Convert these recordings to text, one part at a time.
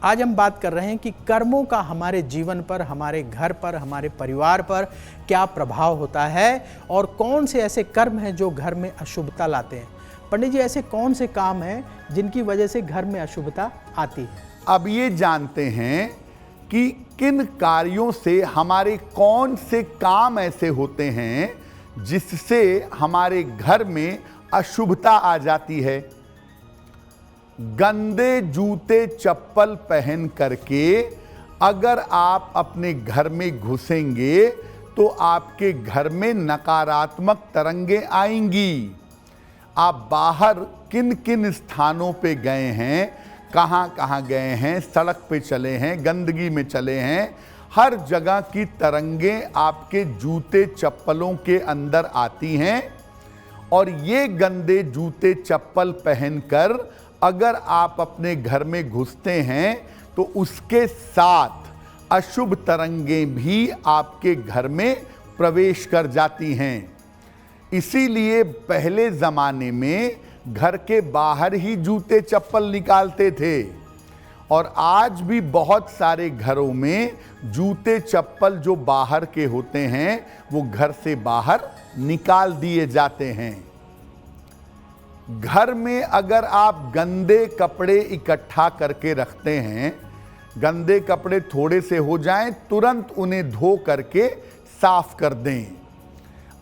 आज हम बात कर रहे हैं कि कर्मों का हमारे जीवन पर, हमारे घर पर, हमारे परिवार पर क्या प्रभाव होता है और कौन से ऐसे कर्म हैं जो घर में अशुभता लाते हैं। पंडित जी, ऐसे कौन से काम हैं जिनकी वजह से घर में अशुभता आती है? अब ये जानते हैं कि किन कार्यों से हमारे कौन से काम ऐसे होते हैं जिससे हमारे घर में अशुभता आ जाती है। गंदे जूते चप्पल पहन करके अगर आप अपने घर में घुसेंगे तो आपके घर में नकारात्मक तरंगें आएंगी। आप बाहर किन किन स्थानों पे गए हैं, कहाँ कहाँ गए हैं, सड़क पे चले हैं, गंदगी में चले हैं, हर जगह की तरंगें आपके जूते चप्पलों के अंदर आती हैं। और ये गंदे जूते चप्पल पहनकर अगर आप अपने घर में घुसते हैं तो उसके साथ अशुभ तरंगें भी आपके घर में प्रवेश कर जाती हैं। इसीलिए पहले ज़माने में घर के बाहर ही जूते चप्पल निकालते थे और आज भी बहुत सारे घरों में जूते चप्पल जो बाहर के होते हैं वो घर से बाहर निकाल दिए जाते हैं। घर में अगर आप गंदे कपड़े इकट्ठा करके रखते हैं, गंदे कपड़े थोड़े से हो जाएं तुरंत उन्हें धो करके साफ कर दें।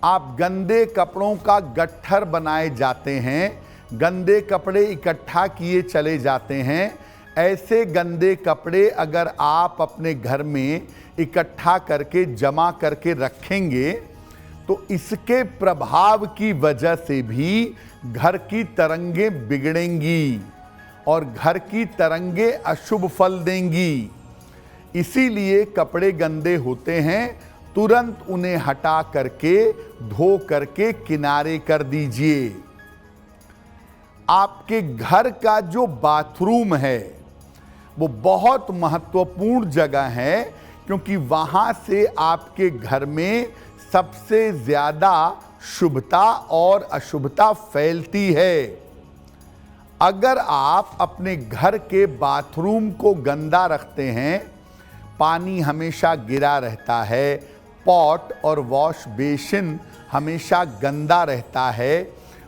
आप गंदे कपड़ों का गट्ठर बनाए जाते हैं, गंदे कपड़े इकट्ठा किए चले जाते हैं। ऐसे गंदे कपड़े अगर आप अपने घर में इकट्ठा करके जमा करके रखेंगे तो इसके प्रभाव की वजह से भी घर की तरंगें बिगड़ेंगी और घर की तरंगें अशुभ फल देंगी। इसीलिए कपड़े गंदे होते हैं तुरंत उन्हें हटा करके धो करके किनारे कर दीजिए। आपके घर का जो बाथरूम है वो बहुत महत्वपूर्ण जगह है, क्योंकि वहां से आपके घर में सबसे ज्यादा शुभता और अशुभता फैलती है। अगर आप अपने घर के बाथरूम को गंदा रखते हैं, पानी हमेशा गिरा रहता है, पॉट और वॉश बेसिन हमेशा गंदा रहता है,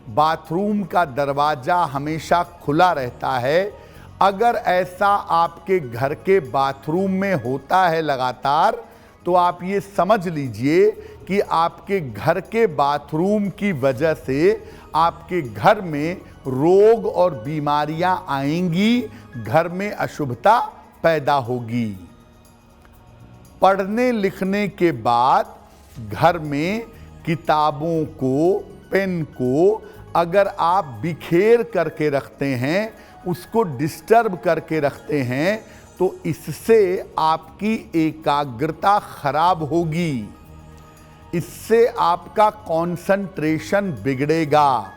बाथरूम का दरवाज़ा हमेशा खुला रहता है, अगर ऐसा आपके घर के बाथरूम में होता है लगातार, तो आप ये समझ लीजिए कि आपके घर के बाथरूम की वजह से आपके घर में रोग और बीमारियां आएंगी, घर में अशुभता पैदा होगी। पढ़ने लिखने के बाद घर में किताबों को, पेन को अगर आप बिखेर करके रखते हैं, उसको डिस्टर्ब करके रखते हैं, तो इससे आपकी एकाग्रता खराब होगी, इससे आपका कंसंट्रेशन बिगड़ेगा।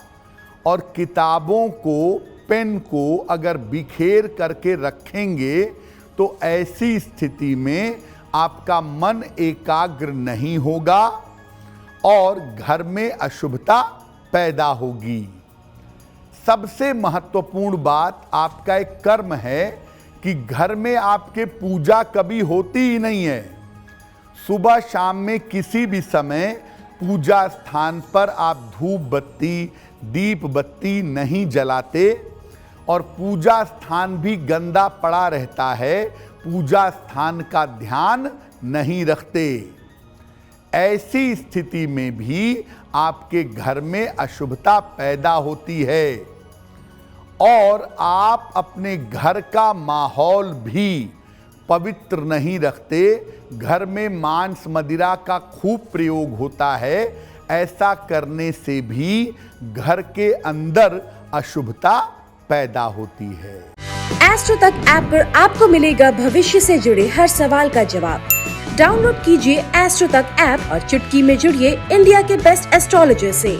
और किताबों को, पेन को अगर बिखेर करके रखेंगे तो ऐसी स्थिति में आपका मन एकाग्र नहीं होगा और घर में अशुभता पैदा होगी। सबसे महत्वपूर्ण बात आपका एक कर्म है कि घर में आपके पूजा कभी होती ही नहीं है। सुबह शाम में किसी भी समय पूजा स्थान पर आप धूप बत्ती, दीप बत्ती नहीं जलाते और पूजा स्थान भी गंदा पड़ा रहता है, पूजा स्थान का ध्यान नहीं रखते। ऐसी स्थिति में भी आपके घर में अशुभता पैदा होती है और आप अपने घर का माहौल भी पवित्र नहीं रखते। घर में मांस मदिरा का खूब प्रयोग होता है, ऐसा करने से भी घर के अंदर अशुभता पैदा होती है। एस्ट्रो तक ऐप पर आपको मिलेगा भविष्य से जुड़े हर सवाल का जवाब। डाउनलोड कीजिए एस्ट्रो तक ऐप और चुटकी में जुड़िए इंडिया के बेस्ट एस्ट्रोलॉजर से।